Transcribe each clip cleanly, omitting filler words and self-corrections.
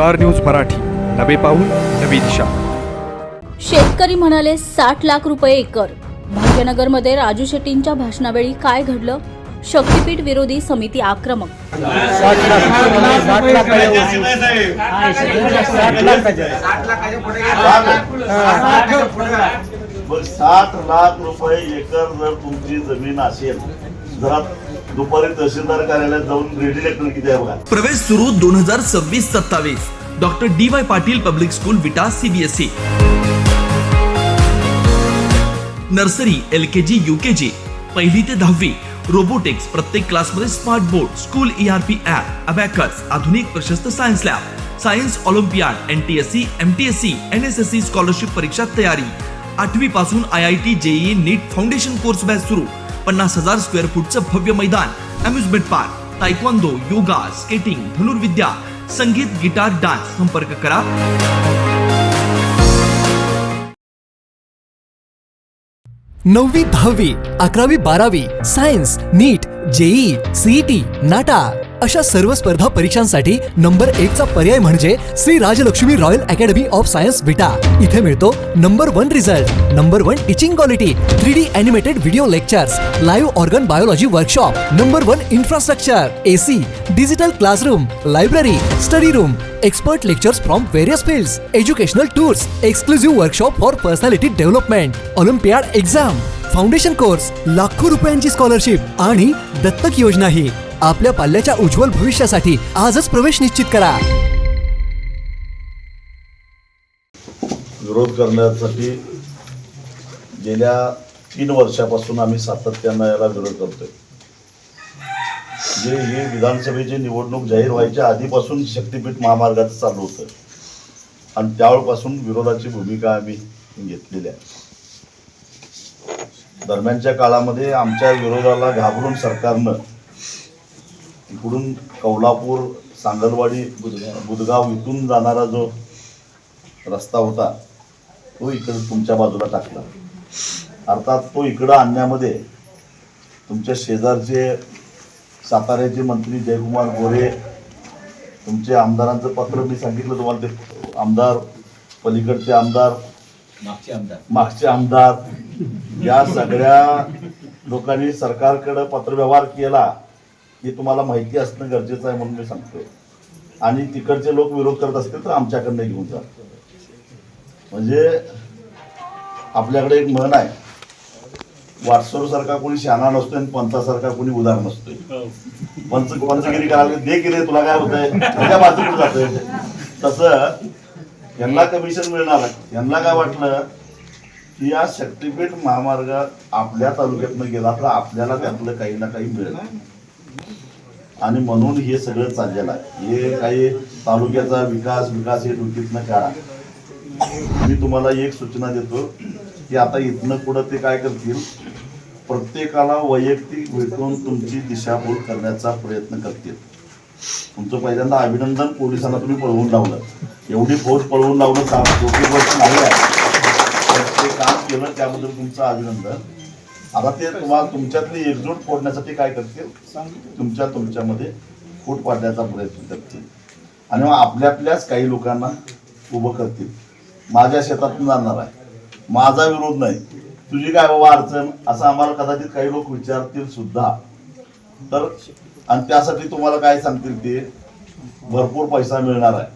Star news Marathi, नवे पाऊल नवी दिशा. शेतकरी म्हणाले 60 लाख रुपये एकर. भाग्यनगरमध्ये राजू शेट्टींच्या भाषणावेळी काय घडलं? शक्तीपीठ विरोधी समिती आक्रमक. 60 लाख रुपये एकर जर तुमची जमीन असेल, जरा दुपारी तहसीलदार कार्यालयात जाऊन रेडी लेटर किती आहे बघा. प्रवेश सुरू 2026-27. Doctor DY Patil public school विटा CBSE. नर्सरी, LKG, UKG, पहिली ते 10वी. रोबोटिक्स, प्रत्येक क्लासमध्ये smart board, school ERP app, abacus, आधुनिक प्रशस्त science lab, science Olympiad, NTSC, MTSC, NSSC scholarship परीक्षा तयारी. 8वी पासून IIT, JEE, नीट फाउंडेशन कोर्स बॅच सुरू. 50,000 स्क्वेअर फूटचं भव्य मैदान, amusement park, taekwondo, yoga, skating, धनुर्विद्या, संगीत, गिटार, डान्स. संपर्क करा. 9वी, 10वी, 11वी, 12वी, science, NEET, JEE, CET, NATA अशा सर्व स्पर्धा परीक्षांसाठी नंबर 1 चा पर्याय म्हणजे Shri Rajlakshmi royal academy of science Vita. इथे मिळतो number 1 result, number 1 teaching quality, 3D animated video lectures, live organ biology workshop, number 1 infrastructure, AC, digital classroom, library, study room, expert lectures from various fields, educational tours, exclusive workshop for personality development, olympiad exam, foundation course, लाखो रुपयांची scholarship आणि दत्तक योजनाही. आपल्या पाल्याच्या उज्ज्वल भविष्यासाठी आजच प्रवेश निश्चित करा. विरोध करण्यासाठी गेल्या 3 वर्षापासून आम्ही सातत्यानं याला विरोध करतोय. जे ही विधानसभेची निवडणूक जाहीर व्हायच्या आधीपासून शक्तीपीठ महामार्गाचं चालू होतं आणि त्यावेळपासून विरोधाची भूमिका आम्ही घेतलेली आहे. दरम्यानच्या काळामध्ये आमच्या विरोधाला घाबरून सरकारनं इकडून कौलापूर, सांगलवाडी, बुधगाव इथून जाणारा जो रस्ता होता तो इकडे तुमच्या बाजूला टाकला. अर्थात तो इकडं आणण्यामध्ये तुमच्या शेजारचे साताऱ्याचे मंत्री जयकुमार गोरे, तुमचे आमदारांचं पत्र मी सांगितलं तुम्हाला, ते आमदार, पलीकडचे आमदार, मागचे आमदार, या सगळ्या लोकांनी सरकारकडे पत्रव्यवहार केला हे तुम्हाला माहिती असणं गरजेचं आहे म्हणून मी सांगतोय. आणि तिकडचे लोक विरोध करत असतील तर आमच्याकडनं घेऊन जा. म्हणजे आपल्याकडे एक म्हण आहे, वाटसरूसारखा कोणी शहाणा नसतोय आणि पंचासारखा कोणी उदार नसतोय. पंचगिरी करायला दे की रे, तुला काय होतंय, त्याच्या बाजूला जातोय. तसं यांना कमिशन मिळणार आहे. यांना काय वाटलं की या शक्तीपीठ महामार्ग आपल्या तालुक्यातनं गेला तर आपल्याला त्यातलं काही ना काही मिळेल आणि म्हणून हे सगळं चाललेलं आहे. हे काही तालुक्याचा विकास हे डोकीतनं काढा. मी तुम्हाला एक सूचना देतो की आता इथनं पुढं ते काय करतील, प्रत्येकाला वैयक्तिक भेटून तुमची दिशाभूल करण्याचा प्रयत्न करतील. तुमचं पहिल्यांदा अभिनंदन, पोलिसांना तुम्ही पळवून लावलं. एवढी फौज पळवून लावणं सोपी गोष्ट नाही आहे. ते काम केलं त्याबद्दल तुमचं अभिनंदन. आता ते तुम्हाला तुमच्यातली एकजूट फोडण्यासाठी काय करतील, तुमच्यामध्ये फूट पाडण्याचा प्रयत्न करतील आणि मग आपल्याच काही लोकांना उभं करतील. माझ्या शेतातून जाणार आहे, माझा विरोध नाही, तुझी काय बाबा अडचण, असं आम्हाला कदाचित काही लोक विचारतील सुद्धा. तर आणि त्यासाठी तुम्हाला काय सांगतील, ते भरपूर पैसा मिळणार आहे.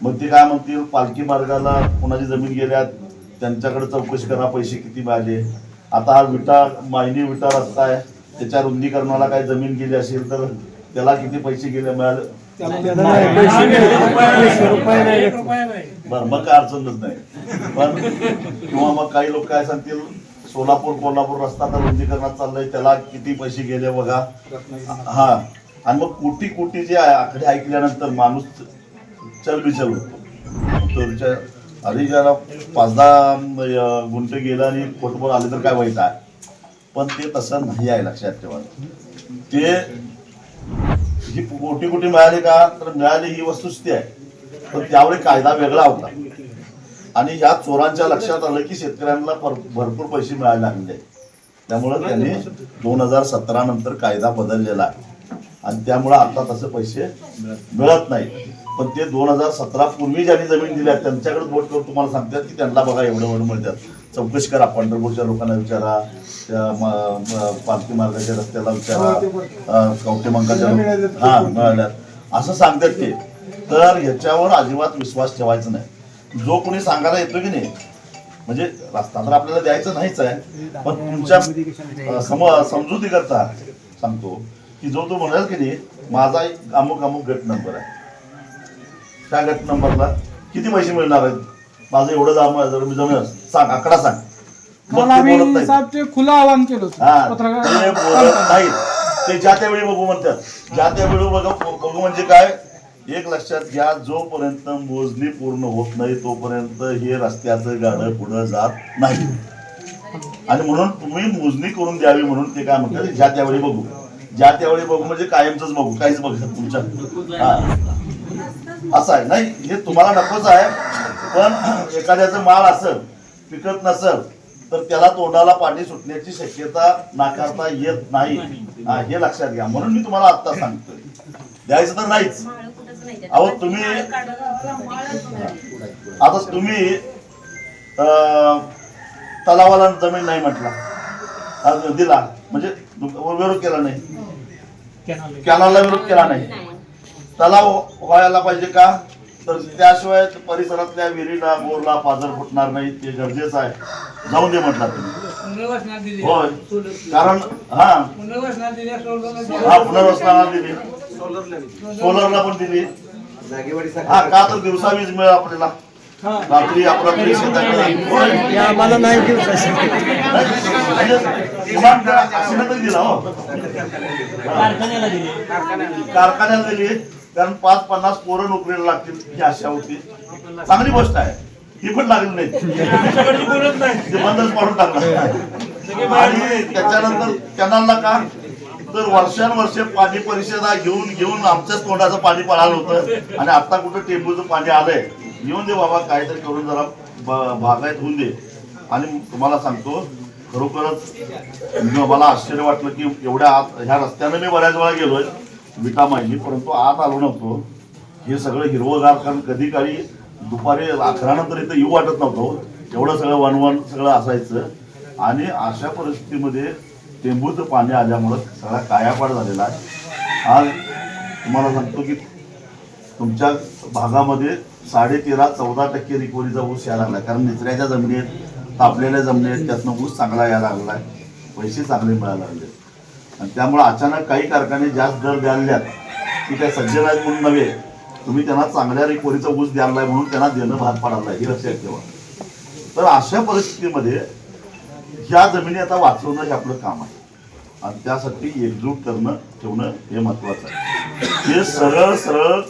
मग ते काय म्हणतील, पालखी मार्गाला कोणाची जमीन गेल्यात त्यांच्याकडे चौकशी करा, पैसे किती मिळाले. आता हा मायनी विटा रस्ता आहे, त्याच्या रुंदीकरणाला काय जमीन गेली असेल तर त्याला किती पैसे मिळाले, बरं मग काय अडचणच नाही. पण किंवा मग काही लोक काय सांगतील, कोल्हापूर रस्ता तर रुंदीकरणात चाललंय, त्याला किती पैसे गेले बघा. हा, आणि मग कोटी जे आकडे ऐकल्यानंतर माणूस चलबिचल होतो. अरे ज्याला 5-10 गुंठे गेला आणि पोटभर आले तर काय वाईट आहे, पण ते तसं नाही आहे. लक्षात ठेवा, ते ही कोटी मिळाले का तर मिळाली ही वस्तुस्थिती आहे, पण त्यावेळी कायदा वेगळा होता आणि या चोरांच्या लक्षात आलं की शेतकऱ्यांना भरपूर पैसे मिळायला लागले. त्यामुळे त्यांनी 2017 नंतर कायदा बदललेला आहे आणि त्यामुळे आता तसे पैसे मिळत नाही. पण ते 2017 पूर्वी ज्यांनी जमीन दिल्या त्यांच्याकडे बोट करून तुम्हाला सांगतात की त्यांना बघा एवढं मिळतात. चौकशी करा, पंढरपूरच्या लोकांना विचारा, त्या पालखी मार्गाच्या रस्त्याला विचारा, कवटेमंकाच्या मिळाल्यात असं सांगतात ते. तर ह्याच्यावर अजिबात विश्वास ठेवायचा नाही. जो कोणी सांगायला येतो की नाही, म्हणजे रस्ता तर आपल्याला द्यायचं नाहीच आहे, पण तुमच्या समजुती करता सांगतो की जो तो म्हणाल की नाही माझा एक अमुक अमुक गट नंबर आहे, त्या गट नंबरला किती पैसे मिळणार आहेत, माझं एवढं जर मी जमीन सांग, आकडा सांग. मग ते बोलत नाही. खुलं आवाहन केलं होतं. ते बोलत नाहीत, ते ज्या त्यावेळी बघू म्हणतात. ज्या त्यावेळी बघू म्हणजे काय, एक लक्षात घ्या, जोपर्यंत मोजणी पूर्ण होत नाही तोपर्यंत हे रस्त्याचं गाडं पुढं जात नाही. आणि म्हणून तुम्ही मोजणी करून द्यावी म्हणून ते काय म्हणतात, ज्या त्यावेळी बघू. ज्या त्यावेळी बघू म्हणजे कायमच बघू, काहीच बघत तुमच्या. असं आहे. नाही हे तुम्हाला नकोच आहे, पण एखाद्याचं माल असं पिकत नसल तर त्याला तोंडाला पाणी सुटण्याची शक्यता नाकारता येत नाही. हे लक्षात घ्या. म्हणून मी तुम्हाला आत्ता सांगतोय, द्यायचं तर नाहीच. अहो तुम्ही आता तुम्ही तलावाला जमीन नाही म्हटला, दिला म्हणजे विरोध केला नाही, कॅनलला विरोध केला नाही. तलाव व्हायला पाहिजे का, तर त्याशिवाय परिसरातल्या विहिरीला बोरला पाझर फुटणार नाही, ते गरजेचं आहे. जाऊन दे म्हटला तुम्ही. होय, कारण पुनर्वसनाला दिली, सोलरला पण दिली. का तर दिवसा वीज मिळेल आपल्याला, रात्री आपला आम्हाला नाही दिला हो, कारखान्याला दिली. कारण 5-50 पोरं नोकरीला लागतील ही आशा होती. चांगली गोष्ट आहे, ही पण लागली नाही, ते बंदच पाडून टाकला. आणि त्याच्यानंतर कॅनलला का, तर वर्षानुवर्षे पाणी परिषदा घेऊन आमच्याच तोंडाचं पाणी पळालं होतं. आणि आता कुठं टेंबूचं पाणी आलंय, येऊन दे बाबा, काहीतरी करून जरा भागायत होऊन दे. आणि तुम्हाला सांगतो खरोखरच मला आश्चर्य वाटलं की एवढ्या आत ह्या रस्त्याने मी बऱ्याच वेळा गेलोय विटा माहिती, परंतु आत आलो नव्हतो. हे सगळं हिरवगार, कारण कधी काळी दुपारी 11 नंतर इथं येऊ वाटत नव्हतं, एवढं सगळं वनवन सगळं असायचं. आणि अशा परिस्थितीमध्ये टेंबूचं पाणी आल्यामुळं सगळा कायापाड झालेला आहे. आज तुम्हाला सांगतो की तुमच्या भागामध्ये 13-14% रिकव्हरीचा ऊस यायला लागला, कारण निचऱ्याच्या जमिनी आहेत, तापलेल्या जमिनी आहेत, त्यातनं ऊस चांगला यायला लागला आहे, पैसे चांगले मिळायला लागले. आणि त्यामुळे अचानक काही कारखाने जास्त दर द्यायला की त्या सज्जन आहेत म्हणून नव्हे, तुम्ही त्यांना चांगल्या रिकव्हरीचा ऊस द्यायला हे त्यांना देणं भाग पडायला, हे लक्षात ठेवा. तर अशा परिस्थितीमध्ये ह्या जमिनी आता वाचवणं हे आपलं काम आहे. आणि त्यासाठी एकजूट करणं ठेवणं हे महत्वाचं आहे. हे सरळ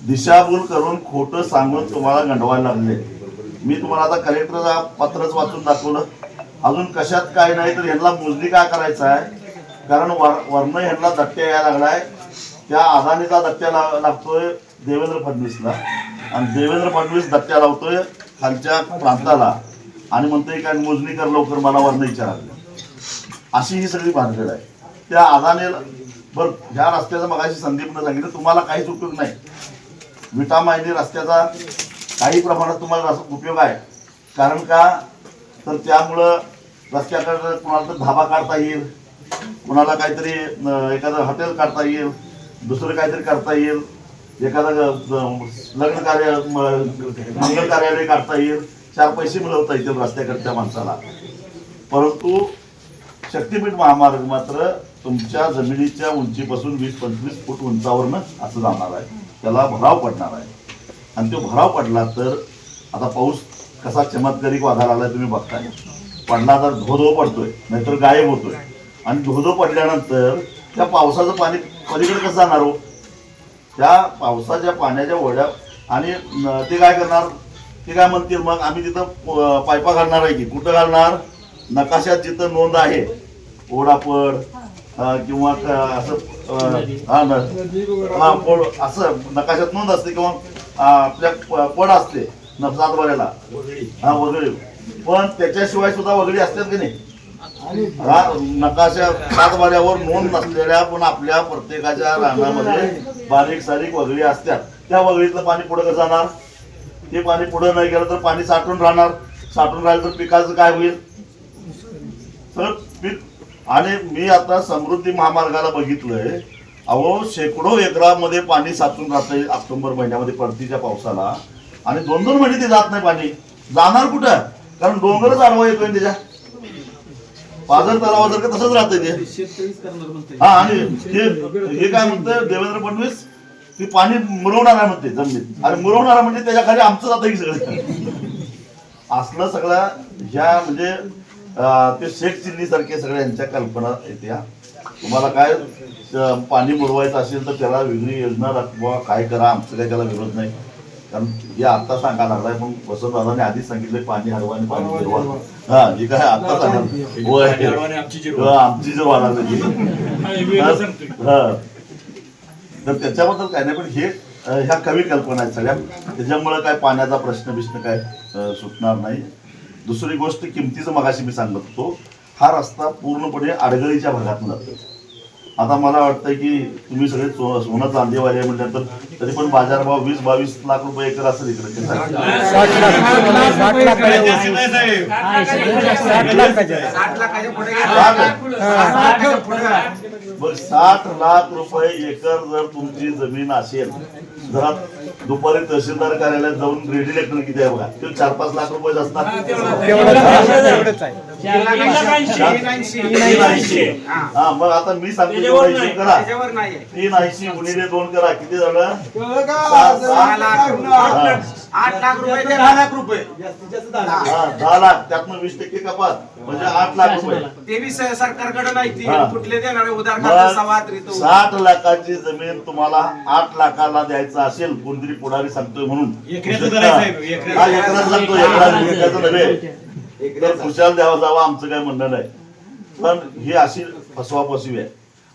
दिशाभूल करून खोटं सांगून तुम्हाला गंडवायला लागले. मी तुम्हाला आता कलेक्टरचा पत्रच वाचून दाखवलं. अजून कशात काय नाही, तर ह्यांना मोजणी काय करायचं आहे, कारण वर्ण ह्यांना धट्ट्या यायला लागलाय. त्या अदानीचा धट्ट्या लागतोय देवेंद्र फडणवीसला, आणि देवेंद्र फडणवीस धट्ट्या लावतोय खालच्या प्रांताला, आणि म्हणतोय काय मोजणी कर लवकर, मला वर्ण विचारायला. अशी ही सगळी भानगड आहे. त्या अदानीला बरं ह्या रस्त्याचं मगाशी संदीपनं सांगितलं, तुम्हाला काहीच उपयोग नाही. विटा माहिती रस्त्याचा काही प्रमाणात तुम्हाला उपयोग आहे. कारण का, तर त्यामुळं रस्त्याकडे कुणाला तर धाबा काढता येईल, कुणाला काहीतरी एखादं हॉटेल काढता येईल, दुसरं काहीतरी करता येईल, एखादं लग्न कार्य मंगल कार्यालय काढता येईल, 4 पैसे मिळवता येतील रस्त्याकडच्या माणसाला. परंतु शक्तीपीठ महामार्ग मात्र तुमच्या जमिनीच्या उंचीपासून 20-25 फूट उंचावरनं असं जाणार आहे, त्याला भराव पडणार आहे. आणि तो भराव पडला तर आता पाऊस कसा चमत्कारिक वाढायला लागलाय तुम्ही बघताय. पडला तर धो पडतोय, नाहीतर गायब होतोय. आणि धो पडल्यानंतर त्या पावसाचं पाणी पलीकडे कसं जाणार हो, त्या पावसाच्या पाण्याच्या ओढ्या. आणि ते काय करणार, ते काय म्हणतील मग आम्ही तिथं पायपा घालणार आहे की, कुठं घालणार, नकाशात जिथं नोंद आहे ओढापड किंवा असं असं नकाशात नोंद असते, किंवा आपल्या पड असते सातबाऱ्याला वगळी, पण त्याच्याशिवाय सुद्धा वगळी असतात की नाही. हा नकाशा सातबाऱ्यावर नोंद नसलेल्या पण आपल्या प्रत्येकाच्या रानामध्ये बारीक सारीक वगळी असतात. त्या वगळीतलं पाणी पुढे कसं जाणार? ते पाणी पुढे नाही गेलं तर पाणी साठून राहणार. साठून राहिलं तर पिकाचं काय होईल? तर पीक. आणि मी आता समृद्धी महामार्गाला बघितलंय, अहो शेकडो एकरामध्ये पाणी साचून राहतंय ऑक्टोबर महिन्यामध्ये परतीच्या पावसाला, आणि 2-2 महिने ते जात नाही पाणी. जाणार कुठं? कारण डोंगरच आडवा येतोय त्याच्या. पाझर तलावासारखं तसंच राहतंय ते. हा, आणि हे काय म्हणतं देवेंद्र फडणवीस, ती पाणी मुरवणार आहे म्हणते जमिनीत. आणि मुरवणार म्हणजे त्याच्या खाली आमचं जातं की सगळं. असलं सगळं ह्या म्हणजे ते शेख चिल्ली सारखे सगळ्या यांच्या कल्पना येत्या. तुम्हाला काय पाणी मुरवायचं असेल तर त्याला वेगळी योजना दाखवा, काय करा, आमचं काय त्याला विरोध नाही. कारण हे आता सांगायला लागलाय, पण वसंतदादांनी आधीच सांगितलं पाणी हरवा आणि पाणी जिरवा. हा, हे काय आता सांगा आमची जर वाढा तर त्याच्याबद्दल काय नाही. पण हे ह्या कवी कल्पना आहेत सगळ्या. त्याच्यामुळे काय पाण्याचा प्रश्न काय सुटणार नाही. दुसरी गोष्ट किमतीचं मगाशी मी सांगत होतो, हा रस्ता पूर्णपणे आडगळीच्या भागातून जातो. आता मला वाटतंय की तुम्ही सगळे सोनं चांदीवाले म्हटल्यानंतर तरी पण बाजारभाव 20-22 लाख रुपये एकर असेल इकडे. 60 लाख रुपये एकर जर तुमची जमीन असेल, जरा दुपारी तहसीलदार कार्यालयात जाऊन रेडी लेटर किती आहे बघा, ते 4-5 लाख रुपये असतात. हा, मग आता मी सांगतो करा 380 गुणिले 2 करा, किती झालं? 8 लाख रुपये ते 10 लाख रुपये. 10 लाख, त्यातनं 20% कपात म्हणजे 8 लाख रुपये. ते बी सरकारकडे नाही, ती कुठले देणार उधार मग सवाद 60 लाखाची जमीन तुम्हाला 8 लाखाला द्यायचं असेल, कोणतरी पुढारी सांगतोय म्हणून एकराचं सांगतो, एकराचं नव्हे. तर खुशाल द्यावा जावा, आमचं काय म्हणणं नाही. पण ही अशी फसवाफसवी आहे.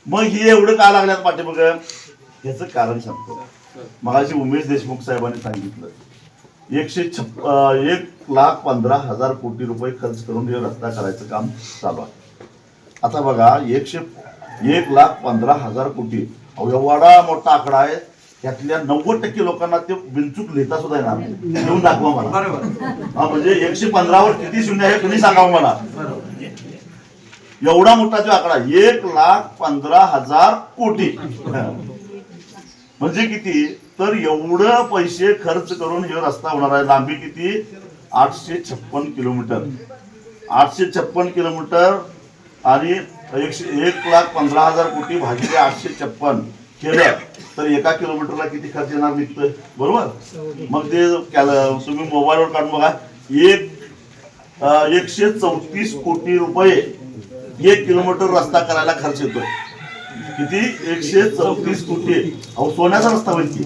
मग ही एवढं का लागल्यात पाठीमाग? याचं कारण सांगतो. मगाशी उमेश देशमुख साहेबांनी सांगितलं 1,15,000 कोटी रुपये खर्च करून हे रस्ता करायचं काम चालू आहे. आता बघा 1,15,000 कोटी एवढा मोठा आकडा आहे. त्यातल्या 90% लोकांना ते बिनचूक लिहिता सुद्धा येणार नाही. लिहून दाखवा मला. म्हणजे 115 वर किती शून्य आहे तुम्ही सांगावं मला. एवढा मोठा जो आकडा 1,15,000 कोटी म्हणजे किती? तर एवढं पैसे खर्च करून हे रस्ता होणार आहे. लांबी किती? 856 किलोमीटर. 856 किलोमीटर आणि 1,15,000 कोटी भागिले 856 केलं तर एका किलोमीटरला किती खर्च येणार निघतोय, बरोबर? मग ते तुम्ही मोबाईलवर काढून बघा. 134 कोटी रुपये 1 किलोमीटर रस्ता करायला खर्च येतोय. किती? 134 कोटी. अहो सोन्याचा रस्ता होईल की.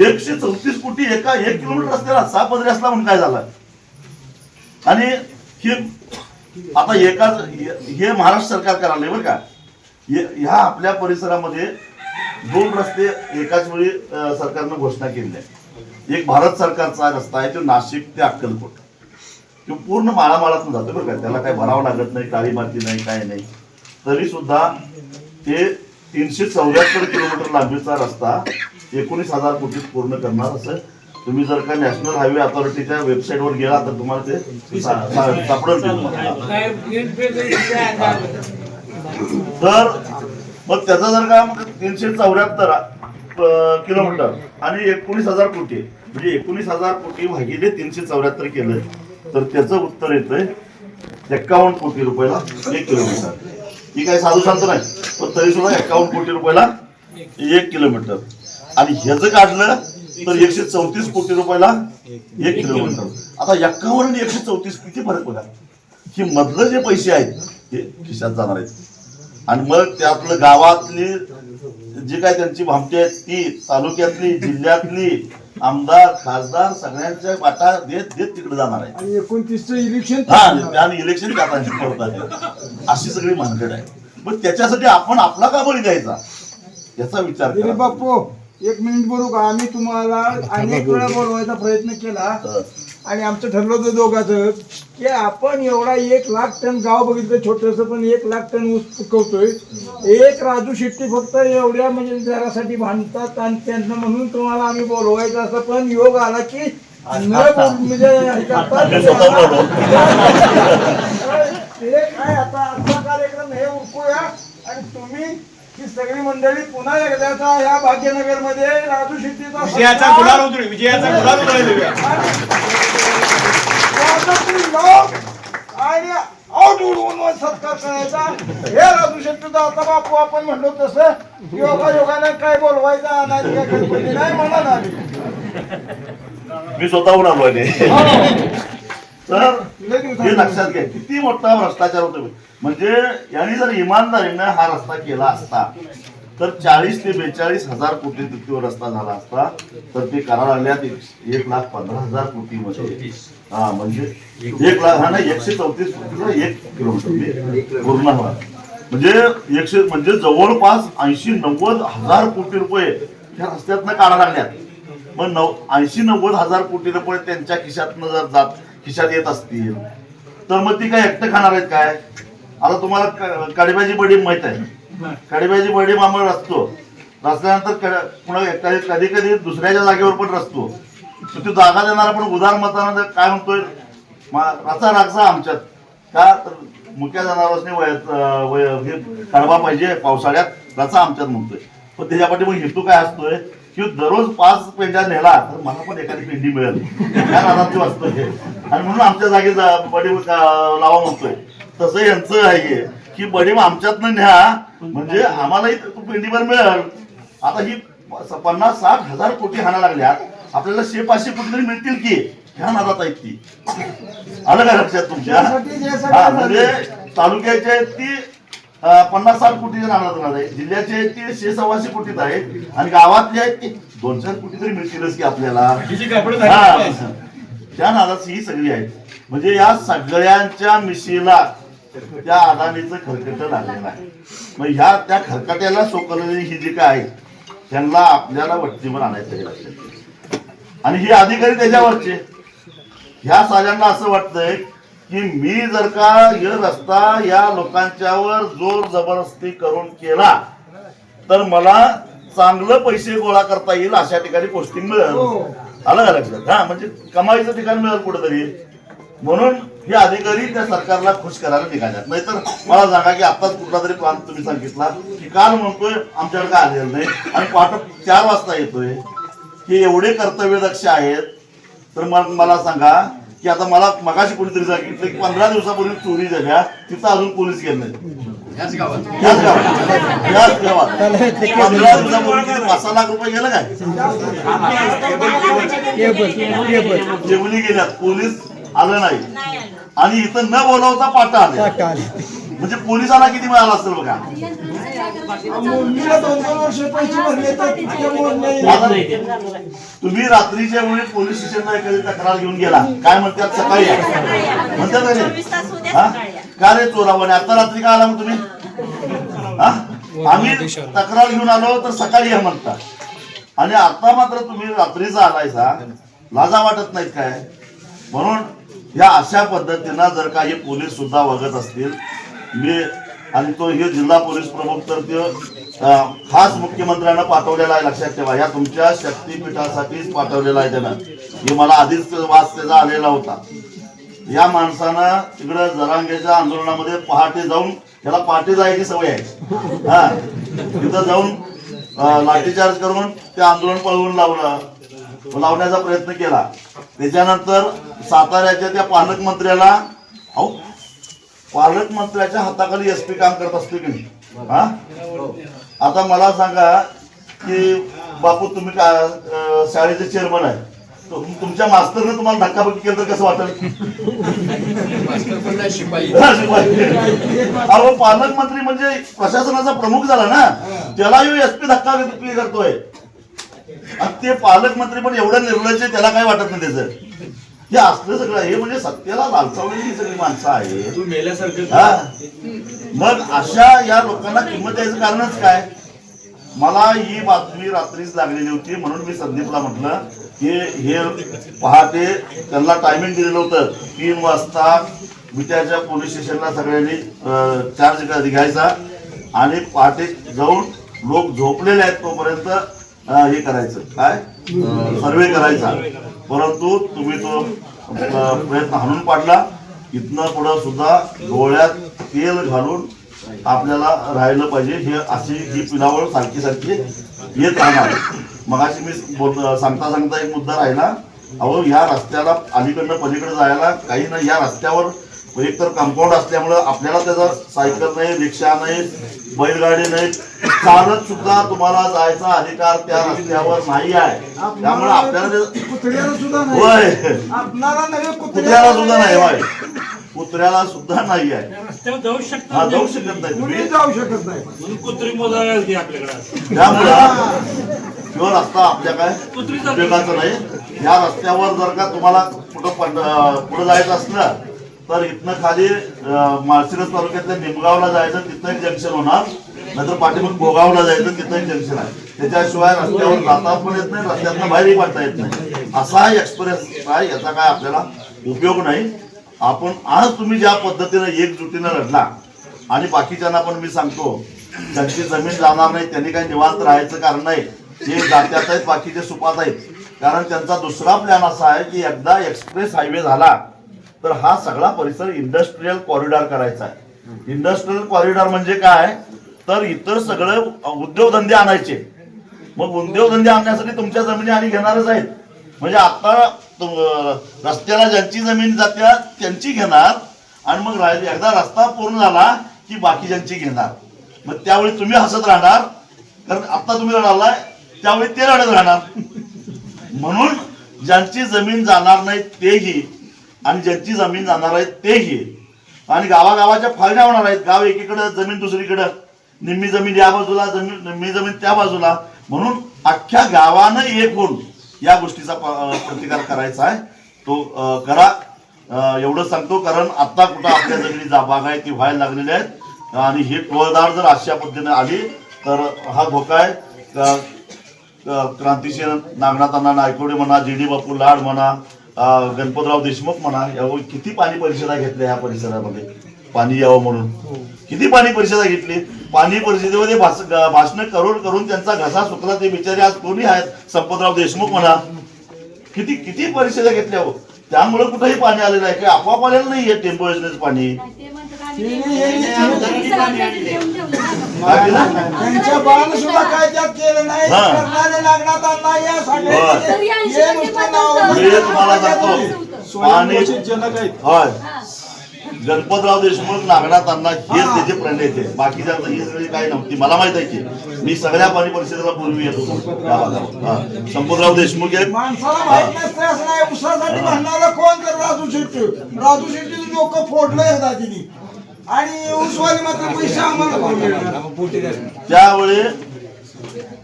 134 कोटी एका 1 किलोमीटर रस्त्याला 6 पदरी असला म्हणून काय झालं? आणि हे आता हे महाराष्ट्र सरकार करायला बरं का. ह्या आपल्या परिसरामध्ये 2 रस्ते एकाच वेळी सरकारनं घोषणा केली आहे. एक भारत सरकारचा रस्ता आहे, तो नाशिक ते अक्कलकोट. तो पूर्ण माळामाळातून जातो बरं का. त्याला काही भरावं लागत नाही, काळी माती नाही, काय नाही. तरी सुद्धा ते 374 किलोमीटर लांबीचा रस्ता 19,000 कोटीत पूर्ण करणार. असं तुम्ही जर का नॅशनल हायवे अथॉरिटीच्या वेबसाईटवर गेला तर तुम्हाला ते सापडेल. तर मग त्याचा जर का 374 किलोमीटर आणि 19,000 कोटी म्हणजे 19,000 कोटी भागिले 374 केलं तर त्याचं उत्तर येतंय 51 कोटी रुपयाला 1 किलोमीटर. ही काही साधू सांगतो नाही, पण तरी सुद्धा 51 कोटी रुपयाला 1 किलोमीटर. आणि ह्याचं काढलं तर 134 कोटी रुपयाला 1 किलोमीटर. आता 51 आणि 134 किती फरक बघा. ही मधलं जे पैसे आहेत ते खिशात जाणार आहेत. आणि मग त्यातलं गावातली जी काय त्यांची भामटी आहेत ती, तालुक्यातली, जिल्ह्यातली, आमदार खासदार सगळ्यांच्या वाटा देत तिकडे जाणार आहे. आणि 29चं इलेक्शन आणि इलेक्शन करतात. अशी सगळी भानगड आहे. मग त्याच्यासाठी आपण आपला का बळी द्यायचा याचा विचार करा. बापू 1 मिनिट बोलू का? आम्ही तुम्हाला अनेक वेळा बोलवायचा प्रयत्न केला आणि आमचं ठरलं होतं दोघांचं की की आपण एवढा 1 लाख टन गाव बघितलं छोटस, पण 1 लाख टन ऊस पिकवतोय. एक राजू शेट्टी फक्त एवढ्या म्हणजे जरासाठी भांडतात आणि त्यांना म्हणून तुम्हाला आम्ही बोलवायचं असं, पण योग आला की म्हणजे हे करतात. ते काय आता आजचा कार्यक्रम हे उरकूया आणि तुम्ही ही सगळी मंडळी पुन्हा एकदाचा या भाग्यनगर मध्ये राजू शेट्टीचा विजयाचा गुलाल उधळू, विजयाचा गुलाल उधळूया. आणि आऊट उडवून सत्कार करायचा. हे राजू शेट्टीचा आता बापू आपण म्हणलो तसं योगायोगाने काय बोलवायचा नाही काय गडबडी नाही म्हणा आली. मी स्वतःहून आलो आहे. तर हे लक्षात घ्या किती मोठा भ्रष्टाचार होतो. म्हणजे यांनी जर इमानदारीने हा रस्ता केला असता तर 40 ते 42 हजार कोटी तिथवर रस्ता झाला असता. तर ते करा लागल्यात 1,15,000 कोटी मध्ये. हा म्हणजे 1 लाख हा नाही 134 कोटीला 1 किलोमीटर पूर्ण म्हणजे म्हणजे जवळपास 80-90 हजार कोटी रुपये या रस्त्यातनं काढा लागल्यात. मग 80-90 हजार कोटी रुपये त्यांच्या खिशातनं जर खिशात येत असतील तर मग ती काय एकटं खाणार आहेत काय? आता तुम्हाला कडीबाजी बडी माहित आहे. कडीबाजी बडी आम्हाला रचल्यानंतर पुन्हा कधी कधी दुसऱ्याच्या जागेवर पण रचतो. तो जागा देणारा पण उदार मतानं काय म्हणतोय रचा राखसा आमच्यात का तर मुक्या जनावरांनी कडबा पाहिजे पावसाळ्यात रचा आमच्यात म्हणतोय. पण त्याच्यापाठी मग हेतू काय असतोय की दररोज 5 पेंड्या नेला तर मला पण एखादी पेंडी मिळेल त्या नादात असतोय आणि म्हणून आमच्या जागी बडी लावा म्हणतोय. तसं यांचं आहे की बडी आमच्यातनं न्या म्हणजे आम्हालाही पेंडीवर मिळेल. आता ही 50-60 हजार कोटी हाना लागल्यात, आपल्याला 100-500 कोटी तरी मिळतील की ह्या नादात आहेत ती. आलं काय लक्षात तुमच्या? हा म्हणजे तालुक्याचे आहेत ती 50-60 कोटीच्या नादात आहे, जिल्ह्याचे आहेत ते 100-125 कोटीत आहेत आणि गावातले आहेत ते 2-4 कोटी तरी मिळतीलच की आपल्याला. त्या नादात ही सगळी आहेत. म्हणजे या सगळ्यांच्या मिशीला त्या अदानीचं खरकट लागलेलं आहे. मग ह्या त्या खरकट्याला सोकलेली ही जी काय आहे त्यांना आपल्याला वट्टीवर आणायचं हे लक्षात. आणि हे अधिकारी त्याच्यावरचे ह्या साऱ्यांना असं वाटतंय की मी जर का हे रस्ता या लोकांच्यावर जोर जबरदस्ती करून केला तर मला चांगलं पैसे गोळा करता येईल अशा ठिकाणी पोस्टिंग मिळेल. आलं का लक्षात? हा म्हणजे कमाईचं ठिकाण मिळेल कुठेतरी. म्हणून हे अधिकारी त्या सरकारला खुश करायला निघाल्यात. नाहीतर मला सांगा की आताच कुठला तरी प्लान तुम्ही सांगितला की काल म्हणतोय आमच्याकडे काय आलेलं नाही आणि पहाटे 4 वाजता येतोय की एवढे कर्तव्यदक्ष आहेत. तर मग मला सांगा की आता मला मगाशी कोणीतरी सांगितलं की 15 दिवसापूर्वी चोरी झाल्या तिथं अजून पोलीस गेले नाही. याच गावात 15 दिवसापूर्वी किती 5-6 लाख रुपये गेलं काय जेवणी गेल्यात, पोलीस आलं नाही आणि इथं न बोलावता पाटा आले. म्हणजे पोलिसांना किती मिळालं असेल बघा. तुम्ही रात्रीच्या वेळी पोलीस स्टेशनला एखादी तक्रार घेऊन गेला काय म्हणतात सकाळी म्हणतात का रे चोरावाने आता रात्री का आला मग तुम्ही? आम्ही तक्रार घेऊन आलो तर सकाळी या म्हणता आणि आता मात्र तुम्ही रात्रीचा आलायसा. लाजा वाटत नाहीत काय? म्हणून या अशा पद्धतीनं जर का हे पोलीस सुद्धा वागत असतील मी आणि तो हे जिल्हा पोलीस प्रमुख तर ते खास मुख्यमंत्र्यांना पाठवलेला आहे. लक्षात ठेवा या तुमच्या शक्तीपीठासाठीच पाठवलेला आहे त्यानं. हे मला आधीच वास त्याचा आलेला होता. या माणसानं तिकडं जरांगेच्या आंदोलनामध्ये पहाटे जाऊन त्याला पहाटे जायची सवय आहे. हा तिथं जाऊन लाठीचार्ज करून ते आंदोलन पळवून लावण्याचा प्रयत्न केला. त्याच्यानंतर साताऱ्याच्या त्या पालकमंत्र्याला अहो पालकमंत्र्याच्या हाताखाली SP काम करत असते की नाही. हा आता मला सांगा की बापू तुम्ही शाळेचे चेअरमन आहे तुमच्या मास्तरने तुम्हाला धक्काबुक्की केलं तर कसं वाटेल? अहो पालकमंत्री म्हणजे प्रशासनाचा प्रमुख झाला ना त्याला SP धक्काबुक्की करतोय आणि ते पालकमंत्री पण एवढं निर्लज्ज त्याला काय वाटत नाही त्याचं. हे असलं सगळं हे म्हणजे सत्तेला लालचावलेली सगळी माणसं आहे. मग अशा या लोकांना किंमत द्यायचं कारणच काय? मला ही बातमी रात्रीच लागलेली होती, म्हणून मी संदीपला म्हटलं की हे पहाटे त्यांना टायमिंग दिलेलं होतं 3 वाजता विट्याच्या पोलीस स्टेशनला सगळ्यांनी चार्ज घ्यायचा आणि पहाटे जाऊन लोक झोपलेले आहेत तोपर्यंत हे करायचं, काय सर्वे करायचा. परंतु तुम्ही तो प्रयत्न हाणून पाडला. इथनं पुढं सुद्धा डोळ्यात तेल घालून आपल्याला राहिलं पाहिजे. हे अशी ही पिलावळ सारखी सारखी येत राहणार. मगाशी मी सांगता एक मुद्दा राहिला. अहो, या रस्त्याला अलीकडनं पलीकडे जायला काही नाही. या रस्त्यावर एक तर कंपाऊंड असल्यामुळं आपल्याला त्याचा सायकल नाही, रिक्षा नाही, बैलगाडी नाही, चालत सुद्धा तुम्हाला जायचा अधिकार त्या रस्त्यावर नाही आहे. त्यामुळे आपल्याला कुत्र्याला सुद्धा नाही, होय, आपणाला नव्हे कुत्र्याला सुद्धा नाही, होय, कुत्र्याला सुद्धा नाही आहे. रस्त्यावर जाऊ शकतो. हा, जाऊ शकत नाही कुणी तुम्ही. जाऊ शकत नाही. म्हणून कुत्री मोजायला येते आपल्याकडे. त्यामुळं किंवा रस्ता आपल्या काय उपयोगाचा नाही. या रस्त्यावर जर का तुम्हाला पुढे जायचं असलं तर इथनं खाली माळशिरस तालुक्यातल्या निमगावला जायचं, तिथं एक जंक्शन होणार. नाहीतर पाठीमाग भोगावला जायचं, तिथं एक जंक्शन आहे. त्याच्याशिवाय रस्त्यावर जाता पण येत नाही, रस्त्यातनं बाहेरही पडता येत नाही. असा एक्सपिरियन्स आहे. याचा काय आपल्याला उपयोग नाही. आपण आज तुम्ही ज्या पद्धतीनं एकजुटीनं लढला आणि बाकीच्यांना पण मी सांगतो, ज्यांची जमीन जाणार नाही त्यांनी काही निवांत राहायचं कारण नाही. जे जात्यात आहेत बाकीचे सुपात आहेत. कारण त्यांचा दुसरा प्लॅन असा आहे की एकदा एक्सप्रेस हायवे झाला तर हा सगळा परिसर इंडस्ट्रीयल कॉरिडॉर करायचा आहे. इंडस्ट्रीयल कॉरिडॉर म्हणजे काय, तर इतर सगळे उद्योगधंदे आणायचे. मग उद्योगधंदे आणण्यासाठी तुमच्या जमिनी आणि घेणारच आहेत. म्हणजे आता रस्त्याला ज्यांची जमीन जात्या त्यांची घेणार आणि मग एकदा रस्ता पूर्ण झाला की बाकीच्यांची घेणार. मग त्यावेळी तुम्ही हसत राहणार, कारण आता तुम्ही रडालाय त्यावेळी ते रडत राहणार. म्हणून ज्यांची जमीन जाणार नाही तेही आणि ज्यांची जमीन जाणार आहे तेही, आणि गावागावाच्या फायद्या होणार आहेत. गाव एकीकडे, जमीन दुसरीकडे, निम्मी जमीन या बाजूला, निम्मी जमीन त्या बाजूला. म्हणून अख्ख्या गावानं एक होऊन या गोष्टीचा प्रतिकार करायचा आहे. तो करा, एवढं सांगतो. कारण आता कुठं आपल्या जमिनी बागायती व्हायला लागलेल्या आहेत आणि ही टोळधाड जर अशा पद्धतीने आली तर हा धोका आहे. क्रांतिशील नागनाथांना नायकोडे म्हणा, जी.डी. बापू लाड म्हणा, गणपतराव देशमुख म्हणा, यावेळी किती पाणी परिषदा घेतल्या ह्या परिसरामध्ये पाणी यावं म्हणून. किती पाणी परिषदा घेतली. पाणी परिषदेमध्ये भाषण करून त्यांचा घसा सुकला. ते बिचारे आज कोणी आहेत, संपतराव देशमुख म्हणा, किती किती परिषदा घेतल्या हो. त्यामुळे कुठेही पाणी आलेलं आहे. काही आपोआप आलेलं नाही आहे टेम्पो योजनेचं पाणी. त्यांच्या बाळानं सुद्धा काय त्यात केलं नाही. करणारे नागनाथांना यासाठी मी तुम्हाला सांगतो, पाणी जनक आहेत. होय, गणपतराव देशमुख नागनाथांना हेच त्याचे प्रणेते. बाकीच्यांचं ही सगळी काही नव्हती. मला माहित आहे की मी सगळ्या पाणी परिषदेला पूर्वी येत होतो. संपतराव देशमुख एक माणसाला माहित नसते असं नाही. उसासाठी म्हणणारा कोण तर राजू शेट्टी लोक फोडलं एकदा तिने, आणि उसवाली मात्र पैसे आम्हाला. त्यावेळी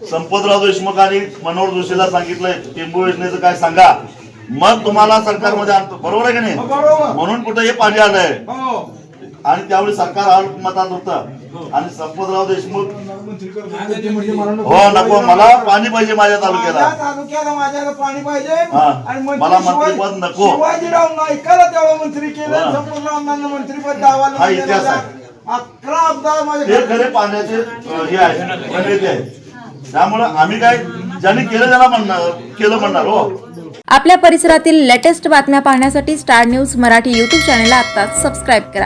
संपतराव देशमुख आणि मनोहर जोशीला सांगितलंय टेंबू योजनेचं काय सांगा, मग तुम्हाला सरकारमध्ये आणतो. बरोबर आहे की नाही. म्हणून कुठे हे पाणी आलंय. आणि त्यावेळी सरकार अल्पमतात होतं आणि संपतराव देशमुख हो नको, मला पाणी पाहिजे माझ्या तालुक्याला माझ्याला पाणी पाहिजे आणि मला मंत्रीपद नको. शिवाजीराव नाईकाला तेव्हा मंत्री केलं, संपतरावांना मंत्रीपद द्यावं. हा इतिहास आहे. 11 आमदार माझे हे खरे पाण्याचे हे आहे. त्यामुळं आम्ही काय ज्यांनी केलं त्याला केलं म्हणणार. हो, आपल्या परिसरातील लेटेस्ट बातम्या पाहण्यासाठी स्टार न्यूज मराठी यूट्यूब चॅनलला आत्ताच सबस्क्राईब करा.